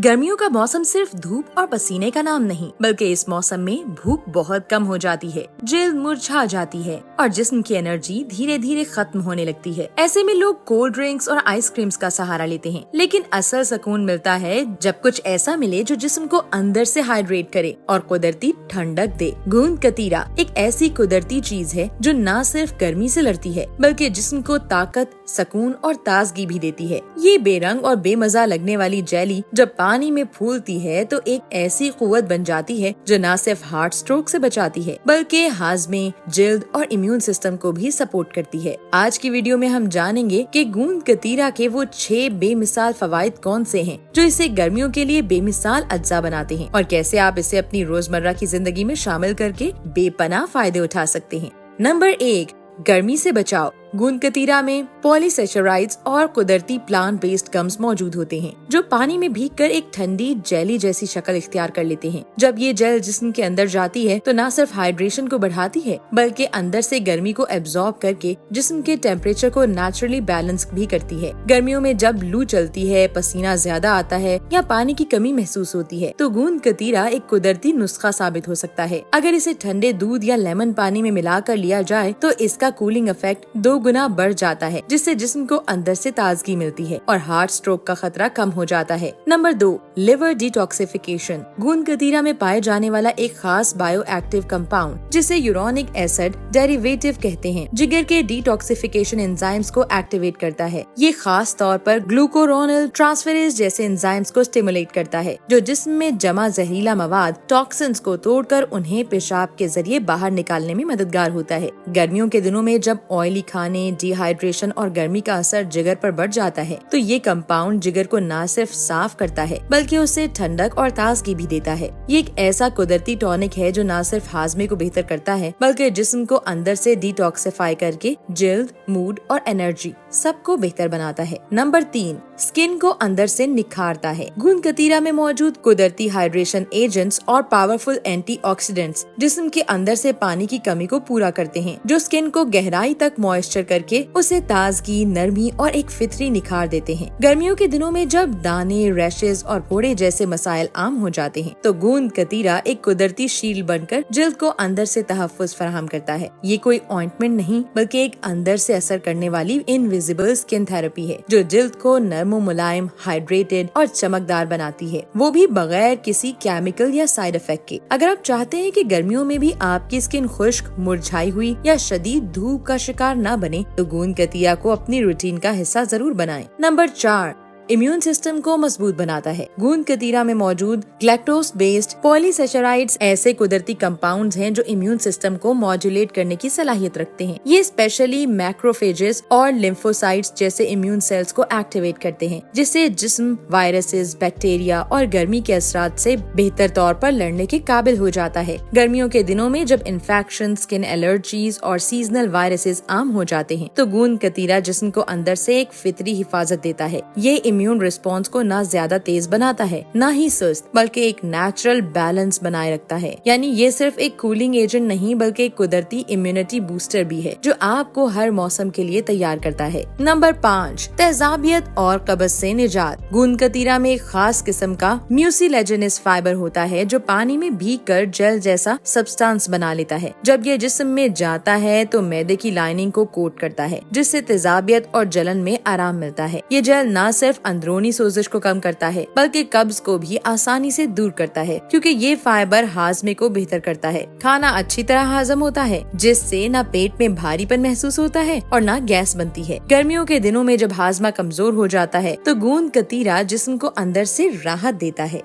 गर्मियों का मौसम सिर्फ धूप और पसीने का नाम नहीं, बल्कि इस मौसम में भूख बहुत कम हो जाती है, जल्द मुरझा जाती है और जिस्म की एनर्जी धीरे धीरे खत्म होने लगती है। ऐसे में लोग कोल्ड ड्रिंक्स और आइसक्रीम्स का सहारा लेते हैं, लेकिन असल सुकून मिलता है जब कुछ ऐसा मिले जो जिस्म को अंदर से हाइड्रेट करे और कुदरती ठंडक दे। गूंद कतीरा एक ऐसी कुदरती चीज है जो न सिर्फ गर्मी से लड़ती है, बल्कि जिस्म को ताकत, सुकून और ताजगी भी देती है। ये बेरंग और बेमजा लगने वाली जेली जब पानी में फूलती है तो एक ऐसी कुव्वत बन जाती है जो न सिर्फ हार्ट स्ट्रोक से बचाती है, बल्कि हाजमे, जिल्द और इम्यून सिस्टम को भी सपोर्ट करती है। आज की वीडियो में हम जानेंगे कि गूंद कतीरा के वो 6 बेमिसाल फवाइद कौन से हैं जो इसे गर्मियों के लिए बेमिसाल अज्जा बनाते हैं और कैसे आप इसे अपनी रोजमर्रा की जिंदगी में शामिल करके बेपनाह फायदे उठा सकते हैं। नंबर 1, गर्मी से बचाव। गूंद कतीरा में पॉलीसेचराइड्स और कुदरती प्लांट बेस्ड गम्स मौजूद होते हैं जो पानी में भीगकर एक ठंडी जेली जैसी शक्ल इख्तियार कर लेते हैं। जब ये जेल जिस्म के अंदर जाती है तो न सिर्फ हाइड्रेशन को बढ़ाती है, बल्कि अंदर से गर्मी को एब्जॉर्ब करके जिस्म के टेम्परेचर को नेचुरली बैलेंस भी करती है। गर्मियों में जब लू चलती है, पसीना ज्यादा आता है या पानी की कमी महसूस होती है तो गूंद कतीरा एक कुदरती नुस्खा साबित हो सकता है। अगर इसे ठंडे दूध या लेमन पानी में मिलाकर लिया जाए तो इसका कूलिंग इफेक्ट 2 गुना बढ़ जाता है, जिससे जिस्म को अंदर से ताजगी मिलती है और हार्ट स्ट्रोक का खतरा कम हो जाता है। Number 2, liver detoxification. गूंद कतीरा में पाए जाने वाला एक खास बायो एक्टिव कंपाउंड जिसे यूरोनिक एसिड डेरिवेटिव कहते हैं, जिगर के डिटॉक्सिफिकेशन एंजाइम्स को एक्टिवेट करता है। ये खास तौर पर ग्लूकोरोनिल ट्रांसफेरेज जैसे एंजाइम्स को स्टिमुलेट करता है जो जिस्म में जमा जहरीला मवाद, टॉक्सिन्स को तोड़कर उन्हें पेशाब के जरिए बाहर निकालने में मददगार होता है। गर्मियों के दिनों में जब ऑयली खाने, डिहाइड्रेशन और गर्मी का असर जिगर पर बढ़ जाता है तो ये कंपाउंड जिगर को न सिर्फ साफ करता है बल्कि उससे ठंडक और ताजगी भी देता है। ये एक ऐसा कुदरती टॉनिक है जो न सिर्फ हाजमे को बेहतर करता है बल्कि जिस्म को अंदर से डिटॉक्सिफाई करके जिल्द, मूड और एनर्जी सबको बेहतर बनाता है। नंबर 3, स्किन को अंदर से निखारता है। गूंद कतीरा में मौजूद कुदरती हाइड्रेशन एजेंट्स और पावरफुल एंटीऑक्सीडेंट्स जिस्म के अंदर से पानी की कमी को पूरा करते हैं, जो स्किन को गहराई तक मॉइस्चर करके उसे ताजगी, नरमी और एक फितरी निखार देते हैं। गर्मियों के दिनों में जब दाने, रैशेज और फोड़े जैसे मसाइल आम हो जाते हैं तो गूंद कतीरा एक कुदरती शील्ड बनकर जिल्द को अंदर से तहफ्फुज फराहम करता है। ये कोई ऑइंटमेंट नहीं बल्कि एक अंदर से असर करने वाली इनविजिबल स्किन थेरेपी है जो जिल्द को नरम, मुलायम, हाइड्रेटेड और चमकदार बनाती है, वो भी बगैर किसी केमिकल या साइड इफेक्ट के। अगर आप चाहते हैं कि गर्मियों में भी आपकी स्किन खुश्क, मुरझाई हुई या शदीद धूप का शिकार न बने तो गूंद कतीरा को अपनी रूटीन का हिस्सा जरूर बनाएं। नंबर 4, इम्यून सिस्टम को मजबूत बनाता है। गूंद कतीरा में मौजूद ग्लैक्टोज बेस्ड पॉलीसेचराइड्स ऐसे कुदरती कंपाउंड्स हैं जो इम्यून सिस्टम को मॉड्यूलेट करने की सलाहियत रखते हैं। ये स्पेशली मैक्रोफेजेस और लिम्फोसाइट्स जैसे इम्यून सेल्स को एक्टिवेट करते हैं, जिससे जिस्म वायरसेस, बैक्टीरिया और गर्मी के असरात से बेहतर तौर पर लड़ने के काबिल हो जाता है। गर्मियों के दिनों में जब इन्फेक्शन, स्किन एलर्जीज और सीजनल वायरसेस आम हो जाते हैं तो गूंद कतीरा जिस्म को अंदर से एक फितरी हिफाजत देता है। ये इम्यून रिस्पॉन्स को ना ज्यादा तेज बनाता है ना ही सुस्त, बल्कि एक नेचुरल बैलेंस बनाए रखता है। यानी ये सिर्फ एक कूलिंग एजेंट नहीं बल्कि एक कुदरती इम्यूनिटी बूस्टर भी है जो आपको हर मौसम के लिए तैयार करता है। नंबर 5, तेजाबियत और कब्ज से निजात। गूंद कतीरा में एक खास किस्म का म्यूसिलेजिनस फाइबर होता है जो पानी में भीगकर जेल जैसा सब्सटेंस बना लेता है। जब ये जिस्म में जाता है तो मैदे की लाइनिंग को कोट करता है, जिससे तेजाबियत और जलन में आराम मिलता है। ये जेल न सिर्फ अंदरूनी सोजिश को कम करता है बल्कि कब्ज को भी आसानी से दूर करता है, क्योंकि ये फाइबर हाजमे को बेहतर करता है। खाना अच्छी तरह हाजम होता है, जिससे न पेट में भारीपन महसूस होता है और न गैस बनती है। गर्मियों के दिनों में जब हाजमा कमजोर हो जाता है तो गूंद कतीरा जिस्म को अंदर से राहत देता है।